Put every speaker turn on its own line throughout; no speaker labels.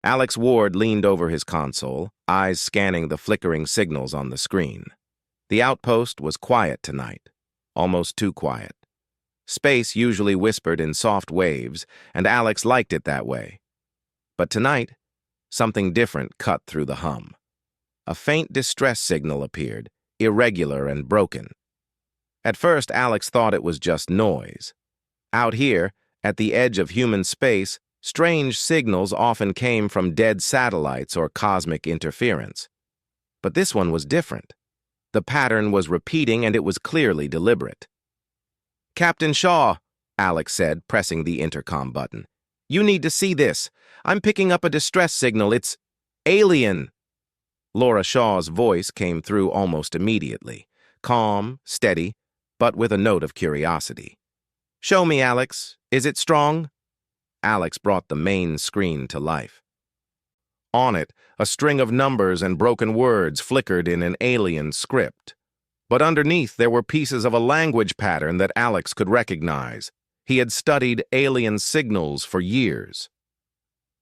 Alex Ward leaned over his console, eyes scanning the flickering signals on the screen. The outpost was quiet tonight, almost too quiet. Space usually whispered in soft waves, and Alex liked it that way. But tonight, something different cut through the hum. A faint distress signal appeared, irregular and broken. At first, Alex thought it was just noise. Out here, at the edge of human space, strange signals often came from dead satellites or cosmic interference. But this one was different. The pattern was repeating, and it was clearly deliberate. "Captain Shaw," Alex said, pressing the intercom button. "You need to see this. I'm picking up a distress signal. It's alien." Laura Shaw's voice came through almost immediately, calm, steady, but with a note of curiosity. "Show me, Alex. Is it strong?" Alex brought the main screen to life. On it, a string of numbers and broken words flickered in an alien script. But underneath, there were pieces of a language pattern that Alex could recognize. He had studied alien signals for years.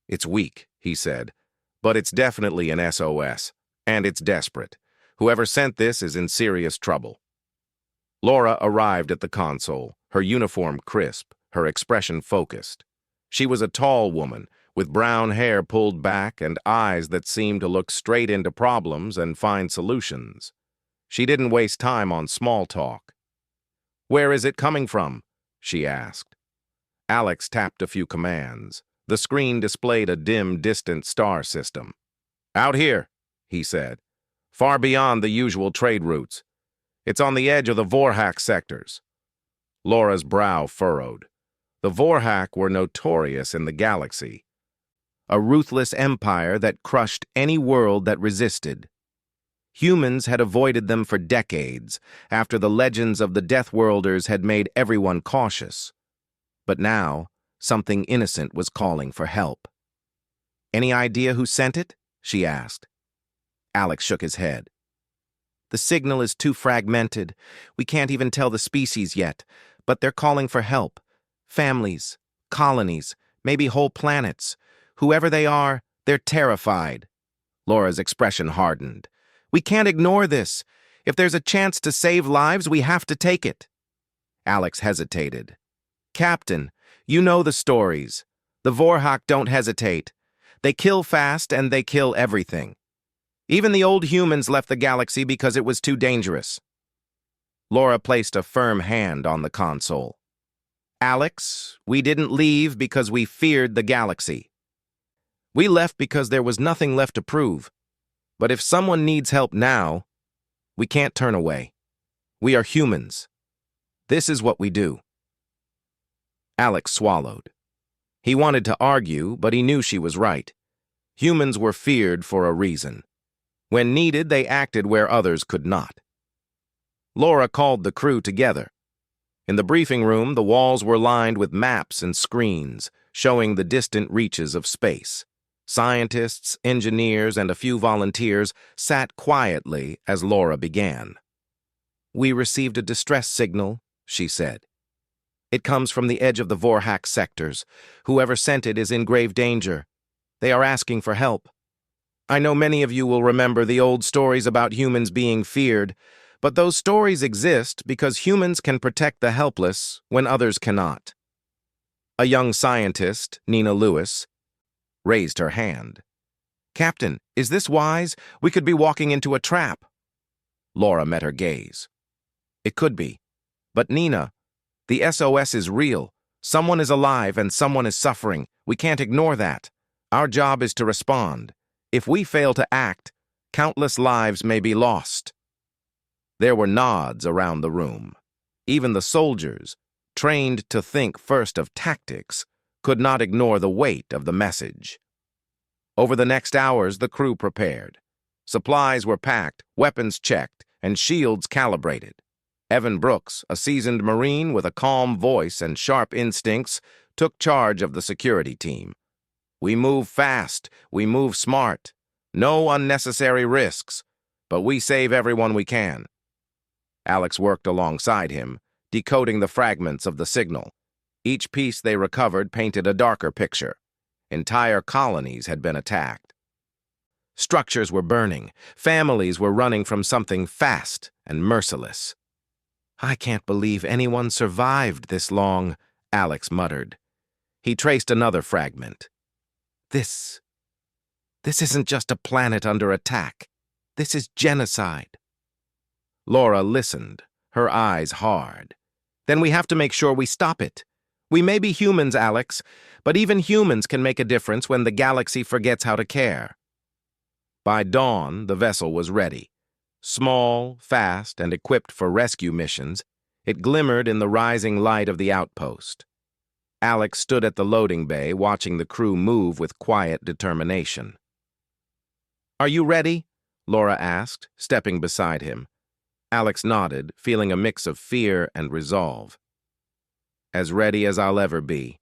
"It's weak," he said, "but it's definitely an SOS, and it's desperate. Whoever sent this is in serious trouble." Laura arrived at the console, her uniform crisp, her expression focused. She was a tall woman, with brown hair pulled back and eyes that seemed to look straight into problems and find solutions. She didn't waste time on small talk. "Where is it coming from?" she asked. Alex tapped a few commands. The screen displayed a dim, distant star system. "Out here," he said, "far beyond the usual trade routes. It's on the edge of the Vorhak sectors." Laura's brow furrowed. The Vorhak were notorious in the galaxy. A ruthless empire that crushed any world that resisted. Humans had avoided them for decades, after the legends of the Deathworlders had made everyone cautious. But now, something innocent was calling for help. "Any idea who sent it?" she asked. Alex shook his head. "The signal is too fragmented. We can't even tell the species yet, but they're calling for help. Families, colonies, maybe whole planets. Whoever they are, they're terrified." Laura's expression hardened. "We can't ignore this. If there's a chance to save lives, we have to take it." Alex hesitated. "Captain, you know the stories. The Vorhak don't hesitate. They kill fast and they kill everything. Even the old humans left the galaxy because it was too dangerous." Laura placed a firm hand on the console. "Alex, we didn't leave because we feared the galaxy. We left because there was nothing left to prove. But if someone needs help now, we can't turn away. We are humans. This is what we do." Alex swallowed. He wanted to argue, but he knew she was right. Humans were feared for a reason. When needed, they acted where others could not. Laura called the crew together. In the briefing room, the walls were lined with maps and screens, showing the distant reaches of space. Scientists, engineers, and a few volunteers sat quietly as Laura began. "We received a distress signal," she said. "It comes from the edge of the Vorhak sectors. Whoever sent it is in grave danger. They are asking for help. I know many of you will remember the old stories about humans being feared, but those stories exist because humans can protect the helpless when others cannot." A young scientist, Nina Lewis, raised her hand. "Captain, is this wise? We could be walking into a trap." Laura met her gaze. "It could be. But Nina, the SOS is real. Someone is alive and someone is suffering. We can't ignore that. Our job is to respond. If we fail to act, countless lives may be lost." There were nods around the room. Even the soldiers, trained to think first of tactics, could not ignore the weight of the message. Over the next hours, the crew prepared. Supplies were packed, weapons checked, and shields calibrated. Evan Brooks, a seasoned Marine with a calm voice and sharp instincts, took charge of the security team. "We move fast, we move smart. No unnecessary risks, but we save everyone we can." Alex worked alongside him, decoding the fragments of the signal. Each piece they recovered painted a darker picture. Entire colonies had been attacked. Structures were burning. Families were running from something fast and merciless. "I can't believe anyone survived this long," Alex muttered. He traced another fragment. This isn't just a planet under attack. This is genocide." Laura listened, her eyes hard. "Then we have to make sure we stop it. We may be humans, Alex, but even humans can make a difference when the galaxy forgets how to care." By dawn, the vessel was ready. Small, fast, and equipped for rescue missions, it glimmered in the rising light of the outpost. Alex stood at the loading bay, watching the crew move with quiet determination. "Are you ready?" Laura asked, stepping beside him. Alex nodded, feeling a mix of fear and resolve. "As ready as I'll ever be."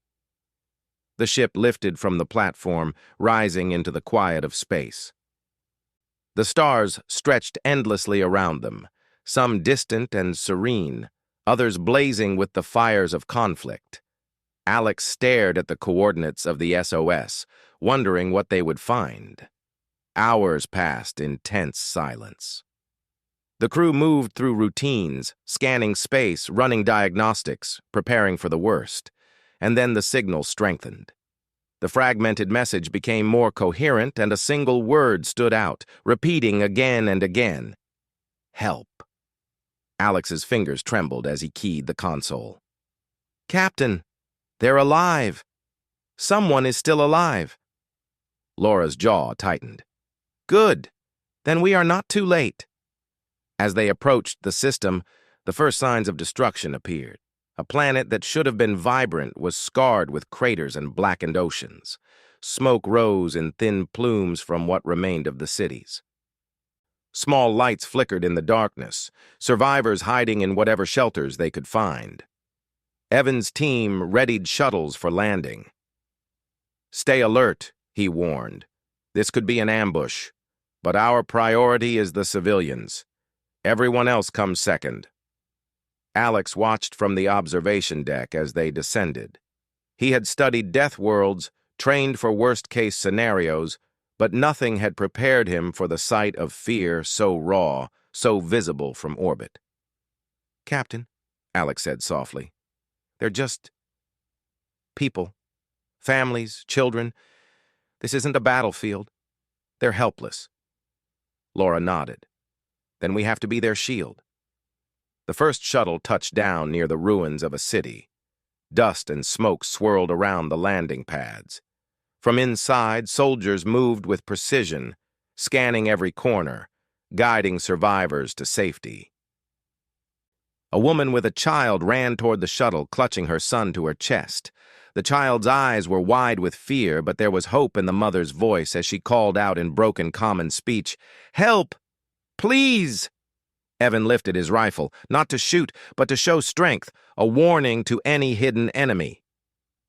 The ship lifted from the platform, rising into the quiet of space. The stars stretched endlessly around them, some distant and serene, others blazing with the fires of conflict. Alex stared at the coordinates of the SOS, wondering what they would find. Hours passed in tense silence. The crew moved through routines, scanning space, running diagnostics, preparing for the worst. And then the signal strengthened. The fragmented message became more coherent, and a single word stood out, repeating again and again. "Help." Alex's fingers trembled as he keyed the console. "Captain, they're alive. Someone is still alive." Laura's jaw tightened. "Good. Then we are not too late." As they approached the system, the first signs of destruction appeared. A planet that should have been vibrant was scarred with craters and blackened oceans. Smoke rose in thin plumes from what remained of the cities. Small lights flickered in the darkness, survivors hiding in whatever shelters they could find. Evan's team readied shuttles for landing. "Stay alert," he warned. "This could be an ambush, but our priority is the civilians. Everyone else comes second." Alex watched from the observation deck as they descended. He had studied death worlds, trained for worst-case scenarios, but nothing had prepared him for the sight of fear so raw, so visible from orbit. "Captain," Alex said softly, "they're just people. Families, children. This isn't a battlefield. They're helpless." Laura nodded. "Then we have to be their shield." The first shuttle touched down near the ruins of a city. Dust and smoke swirled around the landing pads. From inside, soldiers moved with precision, scanning every corner, guiding survivors to safety. A woman with a child ran toward the shuttle, clutching her son to her chest. The child's eyes were wide with fear, but there was hope in the mother's voice as she called out in broken common speech, "Help! Please!" Evan lifted his rifle, not to shoot, but to show strength, a warning to any hidden enemy.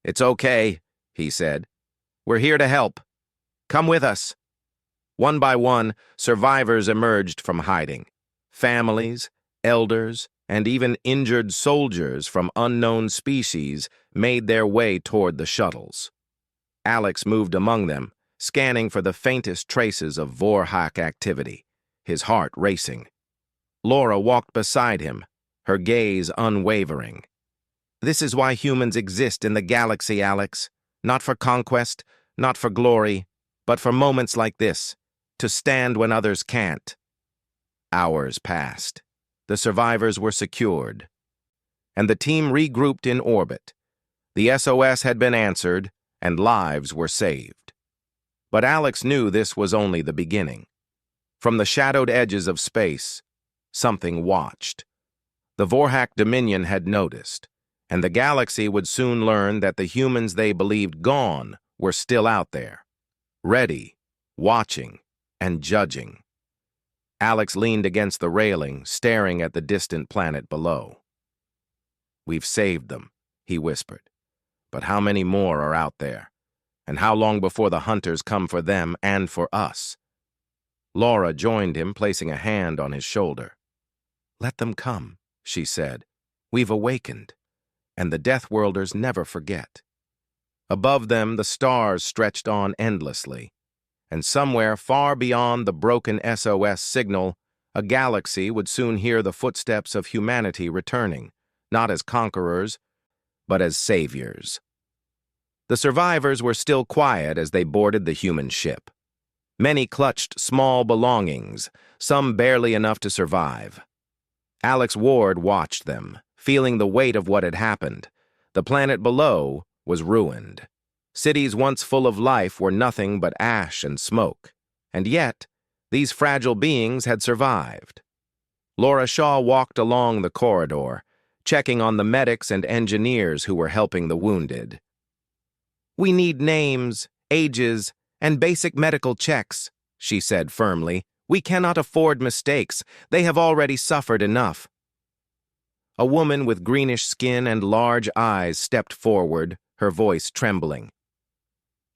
"It's okay," he said. "We're here to help. Come with us." One by one, survivors emerged from hiding. Families, elders, and even injured soldiers from unknown species made their way toward the shuttles. Alex moved among them, scanning for the faintest traces of Vorhak activity, his heart racing. Laura walked beside him, her gaze unwavering. "This is why humans exist in the galaxy, Alex. Not for conquest, not for glory, but for moments like this, to stand when others can't." Hours passed. The survivors were secured, and the team regrouped in orbit. The SOS had been answered, and lives were saved. But Alex knew this was only the beginning. From the shadowed edges of space, something watched. The Vorhak Dominion had noticed, and the galaxy would soon learn that the humans they believed gone were still out there, ready, watching, and judging. Alex leaned against the railing, staring at the distant planet below. "We've saved them," he whispered. "But how many more are out there? And how long before the hunters come for them and for us?" Laura joined him, placing a hand on his shoulder. "Let them come," she said. "We've awakened, and the Deathworlders never forget." Above them, the stars stretched on endlessly, and somewhere far beyond the broken SOS signal, a galaxy would soon hear the footsteps of humanity returning, not as conquerors, but as saviors. The survivors were still quiet as they boarded the human ship. Many clutched small belongings, some barely enough to survive. Alex Ward watched them, feeling the weight of what had happened. The planet below was ruined. Cities once full of life were nothing but ash and smoke. And yet, these fragile beings had survived. Laura Shaw walked along the corridor, checking on the medics and engineers who were helping the wounded. "We need names, ages, and basic medical checks," she said firmly. "We cannot afford mistakes. They have already suffered enough." A woman with greenish skin and large eyes stepped forward, her voice trembling.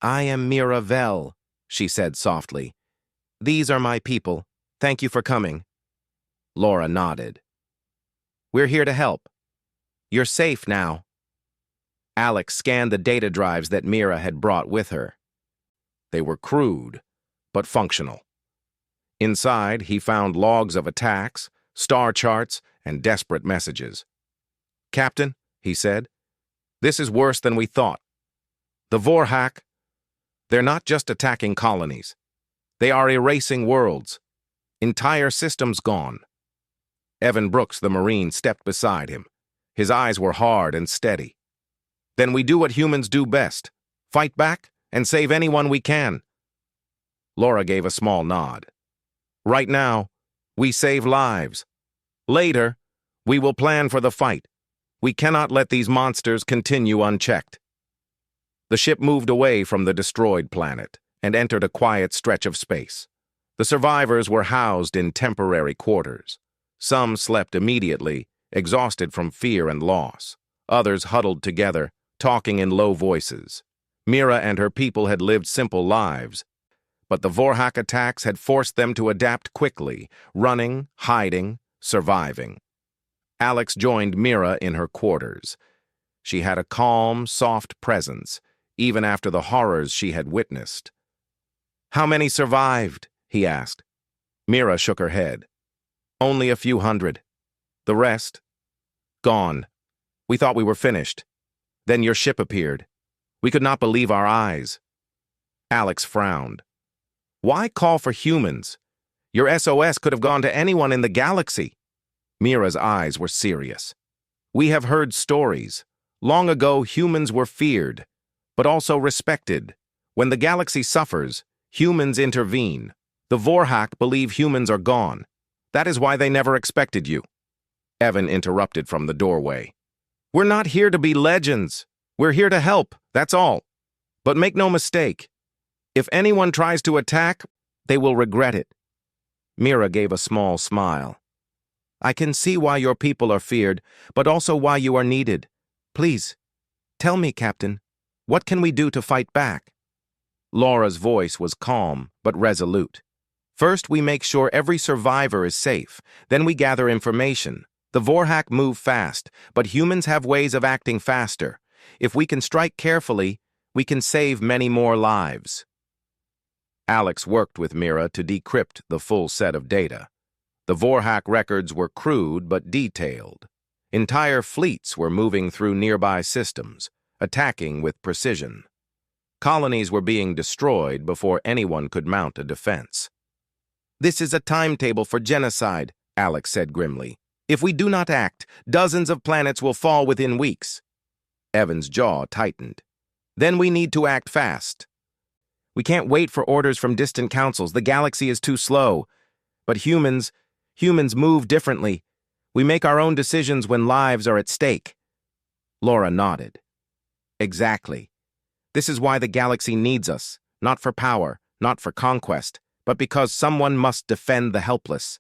"I am Mira Vell," she said softly. "These are my people. Thank you for coming." Laura nodded. "We're here to help. You're safe now." Alex scanned the data drives that Mira had brought with her. They were crude, but functional. Inside, he found logs of attacks, star charts, and desperate messages. "Captain," he said, "this is worse than we thought. The Vorhak, they're not just attacking colonies. They are erasing worlds. Entire systems gone." Evan Brooks, the Marine, stepped beside him. His eyes were hard and steady. "Then we do what humans do best. Fight back and save anyone we can." Laura gave a small nod. "Right now, we save lives. Later, we will plan for the fight. We cannot let these monsters continue unchecked." The ship moved away from the destroyed planet and entered a quiet stretch of space. The survivors were housed in temporary quarters. Some slept immediately, exhausted from fear and loss. Others huddled together, talking in low voices. Mira and her people had lived simple lives, but the Vorhak attacks had forced them to adapt quickly, running, hiding, surviving. Alex joined Mira in her quarters. She had a calm, soft presence, even after the horrors she had witnessed. "How many survived?" he asked. Mira shook her head. "Only a few hundred. The rest, gone. We thought we were finished. Then your ship appeared. We could not believe our eyes." Alex frowned. "Why call for humans? Your SOS could have gone to anyone in the galaxy." Mira's eyes were serious. "We have heard stories. Long ago, humans were feared, but also respected. When the galaxy suffers, humans intervene. The Vorhak believe humans are gone. That is why they never expected you." Evan interrupted from the doorway. "We're not here to be legends. We're here to help, that's all. But make no mistake, if anyone tries to attack, they will regret it." Mira gave a small smile. "I can see why your people are feared, but also why you are needed. Please, tell me, Captain, what can we do to fight back?" Laura's voice was calm, but resolute. "First, we make sure every survivor is safe. Then we gather information. The Vorhak move fast, but humans have ways of acting faster. If we can strike carefully, we can save many more lives." Alex worked with Mira to decrypt the full set of data. The Vorhak records were crude but detailed. Entire fleets were moving through nearby systems, attacking with precision. Colonies were being destroyed before anyone could mount a defense. "This is a timetable for genocide," Alex said grimly. "If we do not act, dozens of planets will fall within weeks." Evan's jaw tightened. "Then we need to act fast. We can't wait for orders from distant councils. The galaxy is too slow. But humans move differently. We make our own decisions when lives are at stake." Laura nodded. "Exactly. This is why the galaxy needs us, not for power, not for conquest, but because someone must defend the helpless."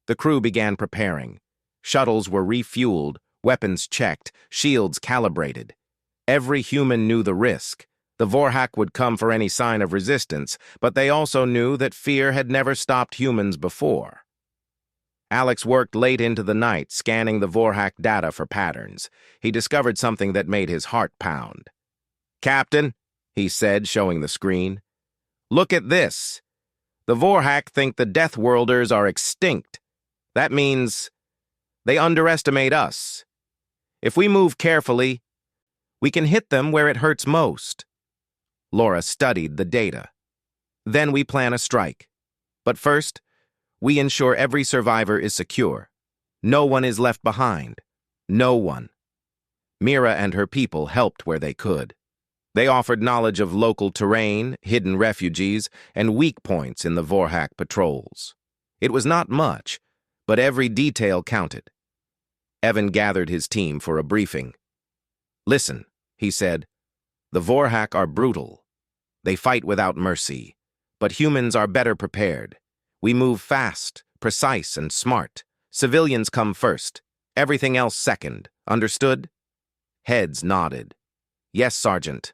The crew began preparing. Shuttles were refueled, weapons checked, shields calibrated. Every human knew the risk. The Vorhak would come for any sign of resistance, but they also knew that fear had never stopped humans before. Alex worked late into the night, scanning the Vorhak data for patterns. He discovered something that made his heart pound. "Captain," he said, showing the screen, "look at this. The Vorhak think the Deathworlders are extinct. That means they underestimate us. If we move carefully, we can hit them where it hurts most." Laura studied the data. "Then we plan a strike. But first, we ensure every survivor is secure. No one is left behind. No one." Mira and her people helped where they could. They offered knowledge of local terrain, hidden refugees, and weak points in the Vorhak patrols. It was not much, but every detail counted. Evan gathered his team for a briefing. "Listen," he said, "the Vorhak are brutal. They fight without mercy, but humans are better prepared. We move fast, precise, and smart. Civilians come first, everything else second. Understood?" Heads nodded. "Yes, Sergeant."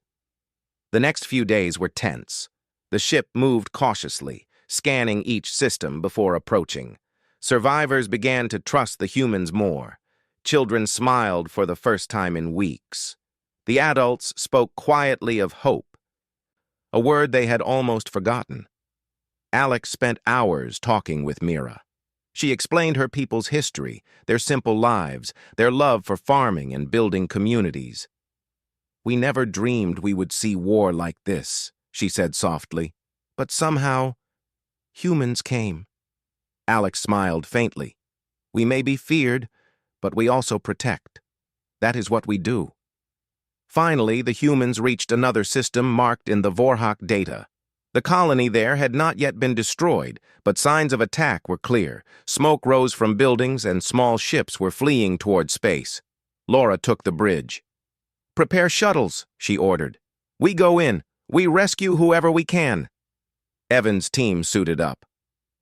The next few days were tense. The ship moved cautiously, scanning each system before approaching. Survivors began to trust the humans more. Children smiled for the first time in weeks. The adults spoke quietly of hope, a word they had almost forgotten. Alex spent hours talking with Mira. She explained her people's history, their simple lives, their love for farming and building communities. "We never dreamed we would see war like this," she said softly. "But somehow, humans came." Alex smiled faintly. "We may be feared, but we also protect. That is what we do." Finally, the humans reached another system marked in the Vorhak data. The colony there had not yet been destroyed, but signs of attack were clear. Smoke rose from buildings and small ships were fleeing toward space. Laura took the bridge. "Prepare shuttles," she ordered. "We go in. We rescue whoever we can." Evan's team suited up.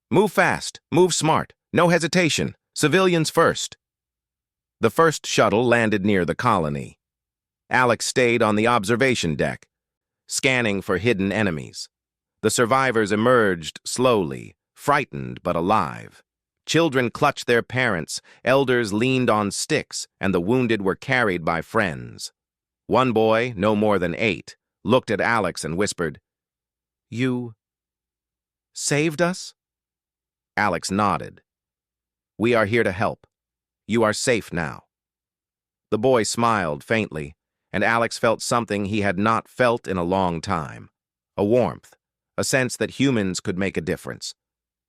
"Move fast. Move smart. No hesitation. Civilians first." The first shuttle landed near the colony. Alex stayed on the observation deck, scanning for hidden enemies. The survivors emerged slowly, frightened but alive. Children clutched their parents, elders leaned on sticks, and the wounded were carried by friends. One boy, no more than 8, looked at Alex and whispered, "You saved us?" Alex nodded. "We are here to help. You are safe now." The boy smiled faintly, and Alex felt something he had not felt in a long time. A warmth, a sense that humans could make a difference.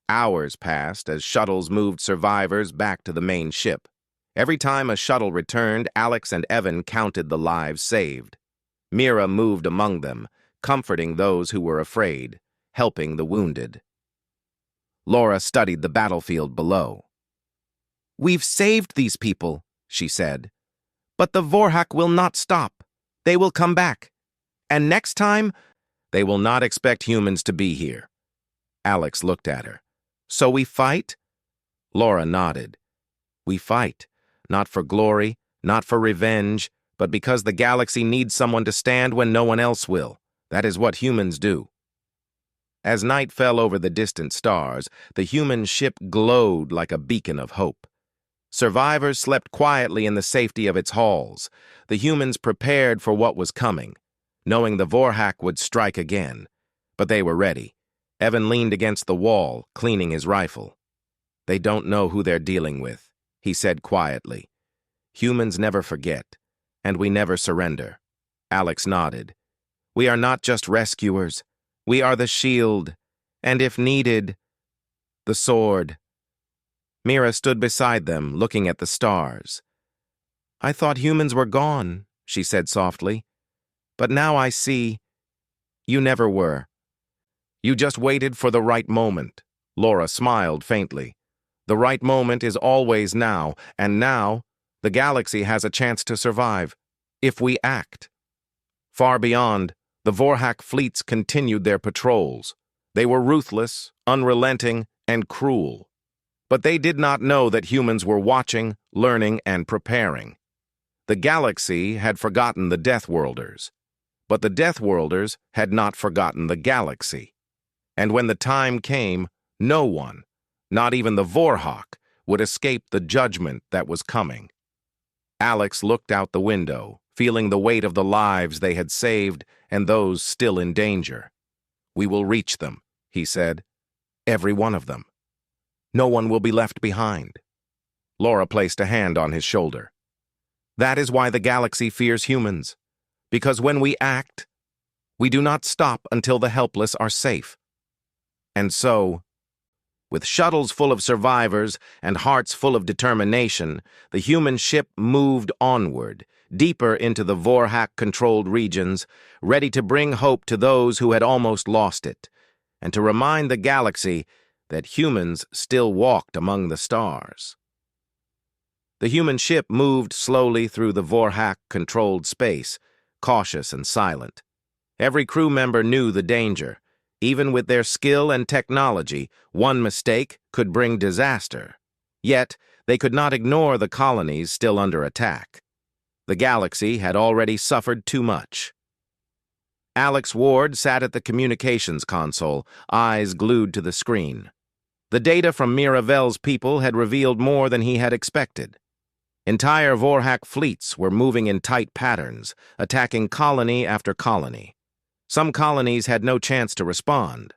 Hours passed as shuttles moved survivors back to the main ship. Every time a shuttle returned, Alex and Evan counted the lives saved. Mira moved among them, comforting those who were afraid, helping the wounded. Laura studied the battlefield below. "We've saved these people," she said. "But the Vorhak will not stop. They will come back. And next time, they will not expect humans to be here." Alex looked at her. "So we fight?" Laura nodded. "We fight. Not for glory, not for revenge, but because the galaxy needs someone to stand when no one else will. That is what humans do." As night fell over the distant stars, the human ship glowed like a beacon of hope. Survivors slept quietly in the safety of its halls. The humans prepared for what was coming, knowing the Vorhak would strike again. But they were ready. Evan leaned against the wall, cleaning his rifle. "They don't know who they're dealing with," he said quietly. "Humans never forget, and we never surrender." Alex nodded. "We are not just rescuers. We are the shield, and if needed, the sword." Mira stood beside them, looking at the stars. "I thought humans were gone," she said softly. "But now I see you never were. You just waited for the right moment." Laura smiled faintly. "The right moment is always now, and now the galaxy has a chance to survive, if we act." Far beyond, the Vorhak fleets continued their patrols. They were ruthless, unrelenting, and cruel. But they did not know that humans were watching, learning, and preparing. The galaxy had forgotten the Deathworlders, but the Deathworlders had not forgotten the galaxy. And when the time came, no one, not even the Vorhak, would escape the judgment that was coming. Alex looked out the window, feeling the weight of the lives they had saved and those still in danger. "We will reach them," he said. "Every one of them. No one will be left behind." Laura placed a hand on his shoulder. "That is why the galaxy fears humans. Because when we act, we do not stop until the helpless are safe." And so, with shuttles full of survivors and hearts full of determination, the human ship moved onward, deeper into the Vorhak-controlled regions, ready to bring hope to those who had almost lost it, and to remind the galaxy that humans still walked among the stars. The human ship moved slowly through the Vorhak-controlled space, cautious and silent. Every crew member knew the danger. Even with their skill and technology, one mistake could bring disaster. Yet, they could not ignore the colonies still under attack. The galaxy had already suffered too much. Alex Ward sat at the communications console, eyes glued to the screen. The data from Miravel's people had revealed more than he had expected. Entire Vorhak fleets were moving in tight patterns, attacking colony after colony. Some colonies had no chance to respond.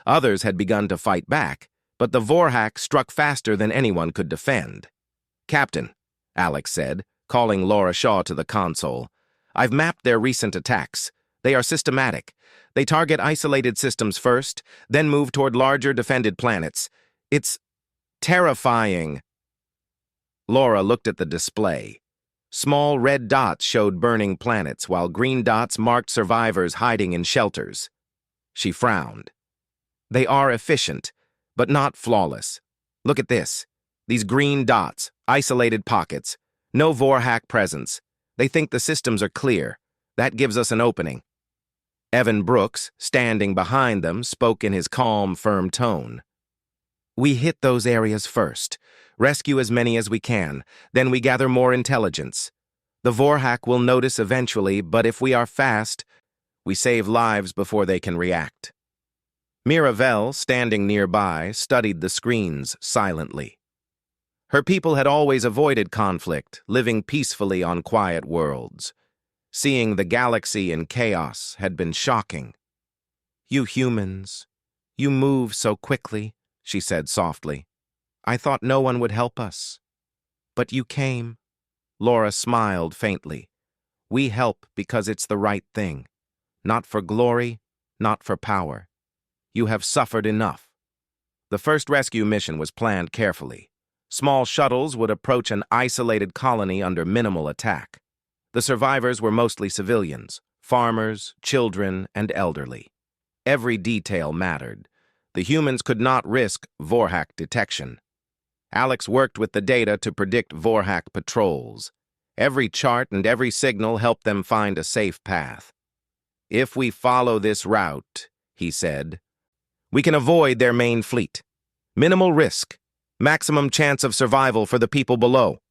Others had begun to fight back, but the Vorhak struck faster than anyone could defend. "Captain," Alex said, calling Laura Shaw to the console, "I've mapped their recent attacks. They are systematic. They target isolated systems first, then move toward larger defended planets. It's terrifying." Laura looked at the display. Small red dots showed burning planets, while green dots marked survivors hiding in shelters. She frowned. "They are efficient, but not flawless. Look at this. These green dots, isolated pockets. No Vorhak presence. They think the systems are clear. That gives us an opening." Evan Brooks, standing behind them, spoke in his calm, firm tone. "We hit those areas first. Rescue as many as we can. Then we gather more intelligence. The Vorhak will notice eventually, but if we are fast, we save lives before they can react." Miravel, standing nearby, studied the screens silently. Her people had always avoided conflict, living peacefully on quiet worlds. Seeing the galaxy in chaos had been shocking. "You humans, you move so quickly," she said softly. "I thought no one would help us. But you came." Laura smiled faintly. "We help because it's the right thing. Not for glory, not for power. You have suffered enough." The first rescue mission was planned carefully. Small shuttles would approach an isolated colony under minimal attack. The survivors were mostly civilians, farmers, children, and elderly. Every detail mattered. The humans could not risk Vorhak detection. Alex worked with the data to predict Vorhak patrols. Every chart and every signal helped them find a safe path. "If we follow this route," he said, "we can avoid their main fleet. Minimal risk, maximum chance of survival for the people below."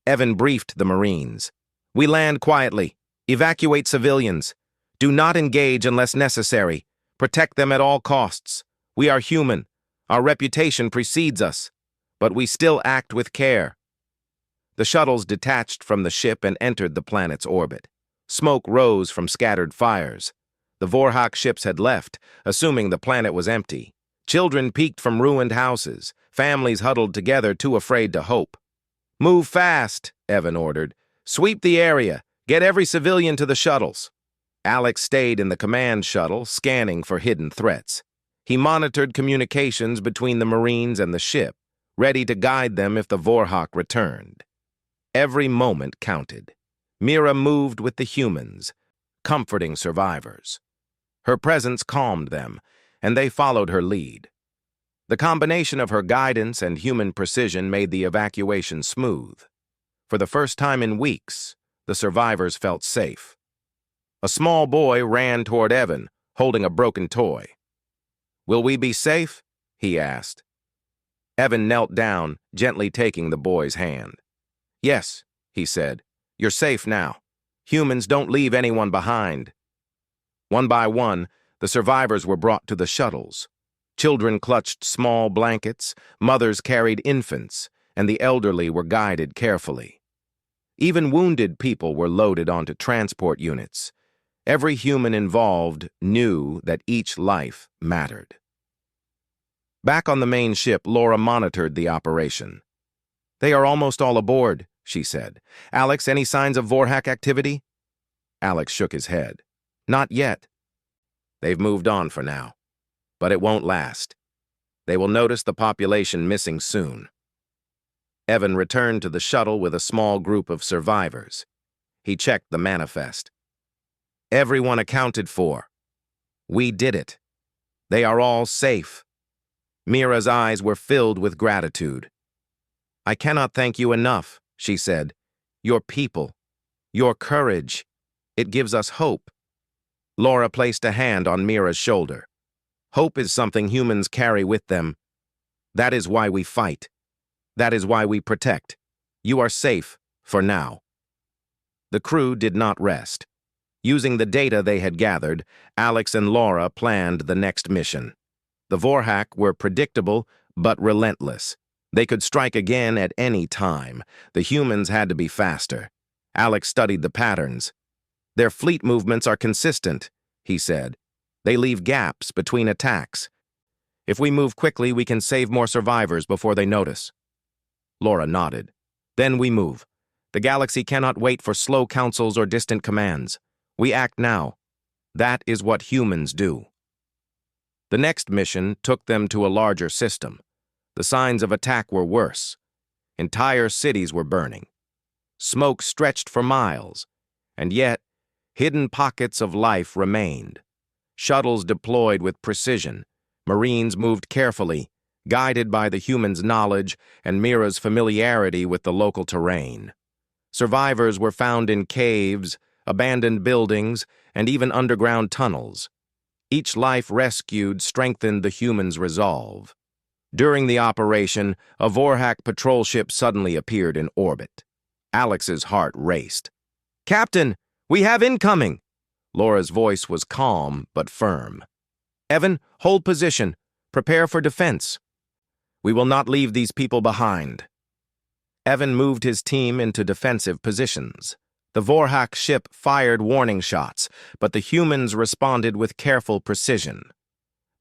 Evan briefed the Marines. "We land quietly. Evacuate civilians. Do not engage unless necessary. Protect them at all costs. We are human. Our reputation precedes us. But we still act with care." The shuttles detached from the ship and entered the planet's orbit. Smoke rose from scattered fires. The Vorhak ships had left, assuming the planet was empty. Children peeked from ruined houses. Families huddled together, too afraid to hope. "Move fast," Evan ordered. "Sweep the area. Get every civilian to the shuttles." Alex stayed in the command shuttle, scanning for hidden threats. He monitored communications between the Marines and the ship, ready to guide them if the Vorhak returned. Every moment counted. Mira moved with the humans, comforting survivors. Her presence calmed them, and they followed her lead. The combination of her guidance and human precision made the evacuation smooth. For the first time in weeks, the survivors felt safe. A small boy ran toward Evan, holding a broken toy. "Will we be safe?" he asked. Evan knelt down, gently taking the boy's hand. "Yes," he said. "You're safe now. Humans don't leave anyone behind." One by one, the survivors were brought to the shuttles. Children clutched small blankets, mothers carried infants, and the elderly were guided carefully. Even wounded people were loaded onto transport units. Every human involved knew that each life mattered. Back on the main ship, Laura monitored the operation. "They are almost all aboard," she said. "Alex, any signs of Vorhak activity?" Alex shook his head. "Not yet. They've moved on for now. But it won't last. They will notice the population missing soon." Evan returned to the shuttle with a small group of survivors. He checked the manifest. "Everyone accounted for. We did it. They are all safe." Mira's eyes were filled with gratitude. "I cannot thank you enough," she said. "Your people, your courage, it gives us hope." Laura placed a hand on Mira's shoulder. "Hope is something humans carry with them. That is why we fight. That is why we protect. You are safe, for now." The crew did not rest. Using the data they had gathered, Alex and Laura planned the next mission. The Vorhak were predictable but relentless. They could strike again at any time. The humans had to be faster. Alex studied the patterns. "Their fleet movements are consistent," he said. "They leave gaps between attacks. If we move quickly, we can save more survivors before they notice." Laura nodded. "Then we move. The galaxy cannot wait for slow councils or distant commands. We act now. That is what humans do." The next mission took them to a larger system. The signs of attack were worse. Entire cities were burning. Smoke stretched for miles, and yet hidden pockets of life remained. Shuttles deployed with precision. Marines moved carefully, guided by the humans' knowledge and Mira's familiarity with the local terrain. Survivors were found in caves, abandoned buildings, and even underground tunnels. Each life rescued strengthened the humans' resolve. During the operation, a Vorhak patrol ship suddenly appeared in orbit. Alex's heart raced. "Captain, we have incoming!" Laura's voice was calm but firm. "Evan, hold position. Prepare for defense. We will not leave these people behind." Evan moved his team into defensive positions. The Vorhak ship fired warning shots, but the humans responded with careful precision.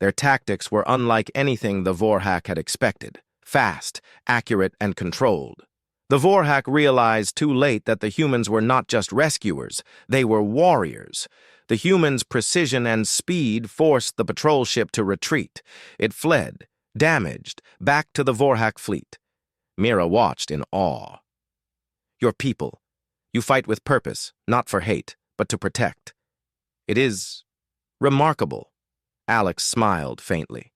Their tactics were unlike anything the Vorhak had expected: fast, accurate, and controlled. The Vorhak realized too late that the humans were not just rescuers, they were warriors. The humans' precision and speed forced the patrol ship to retreat. It fled, damaged, back to the Vorhak fleet. Mira watched in awe. "Your people. You fight with purpose, not for hate, but to protect. It is remarkable." Alex smiled faintly.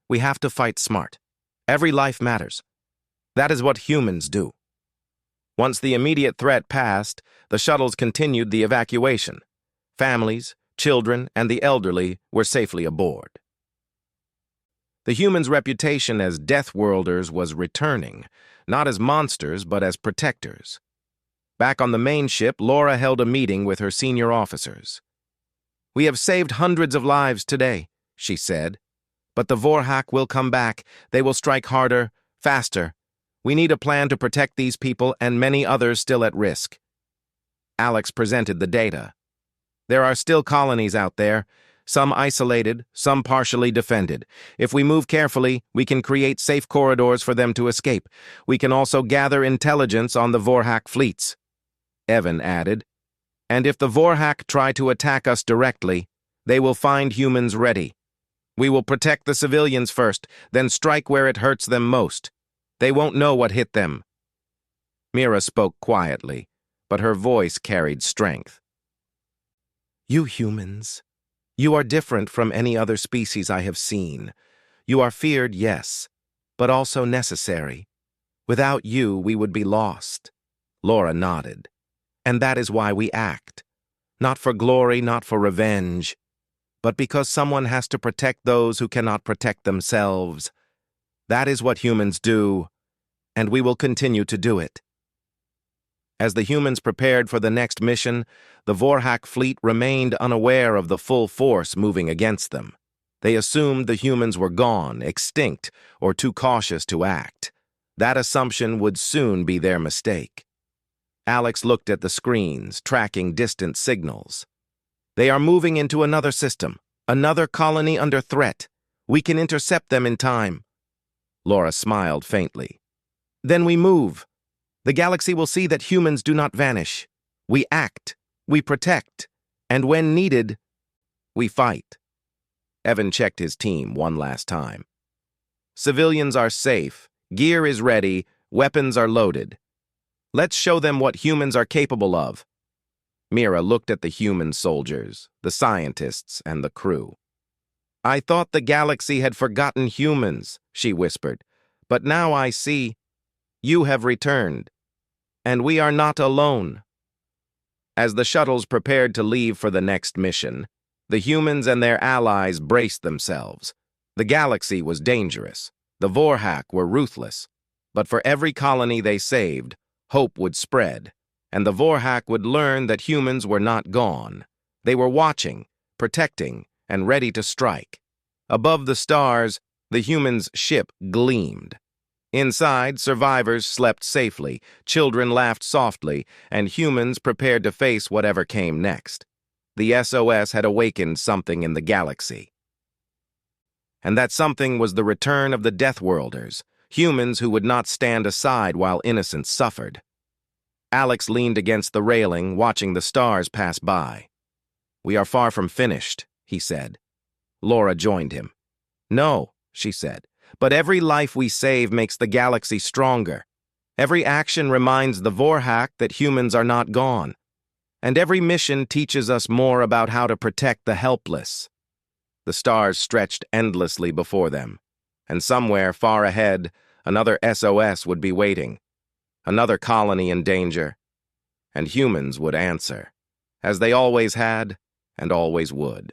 "We have to fight smart. Every life matters. That is what humans do." Once the immediate threat passed, the shuttles continued the evacuation. Families, children, and the elderly were safely aboard. The humans' reputation as Deathworlders was returning, not as monsters but as protectors. Back on the main ship, Laura held a meeting with her senior officers. "We have saved hundreds of lives today," she said. "But the Vorhak will come back. They will strike harder, faster. We need a plan to protect these people and many others still at risk." Alex presented the data. "There are still colonies out there, some isolated, some partially defended. If we move carefully, we can create safe corridors for them to escape. We can also gather intelligence on the Vorhak fleets." Evan added, "And if the Vorhak try to attack us directly, they will find humans ready. We will protect the civilians first, then strike where it hurts them most. They won't know what hit them." Mira spoke quietly, but her voice carried strength. "You humans, you are different from any other species I have seen. You are feared, yes, but also necessary. Without you, we would be lost." Laura nodded. "And that is why we act. Not for glory, not for revenge, but because someone has to protect those who cannot protect themselves. That is what humans do, and we will continue to do it." As the humans prepared for the next mission, the Vorhak fleet remained unaware of the full force moving against them. They assumed the humans were gone, extinct, or too cautious to act. That assumption would soon be their mistake. Alex looked at the screens, tracking distant signals. They are moving into another system, another colony under threat. We can intercept them in time. Laura smiled faintly. Then we move. The galaxy will see that humans do not vanish. We act, we protect, and when needed, we fight. Evan checked his team one last time. Civilians are safe, gear is ready, weapons are loaded. Let's show them what humans are capable of. Mira looked at the human soldiers, the scientists, and the crew. I thought the galaxy had forgotten humans, she whispered, but now I see you have returned, and we are not alone. As the shuttles prepared to leave for the next mission, the humans and their allies braced themselves. The galaxy was dangerous. The Vorhak were ruthless. But for every colony they saved, hope would spread, and the Vorhak would learn that humans were not gone. They were watching, protecting, and ready to strike. Above the stars, the humans' ship gleamed. Inside, survivors slept safely, children laughed softly, and humans prepared to face whatever came next. The SOS had awakened something in the galaxy. And that something was the return of the Deathworlders, humans who would not stand aside while innocents suffered. Alex leaned against the railing, watching the stars pass by. We are far from finished, he said. Laura joined him. No, she said, but every life we save makes the galaxy stronger. Every action reminds the Vorhak that humans are not gone. And every mission teaches us more about how to protect the helpless. The stars stretched endlessly before them, and somewhere far ahead, another SOS would be waiting, another colony in danger, and humans would answer, as they always had and always would.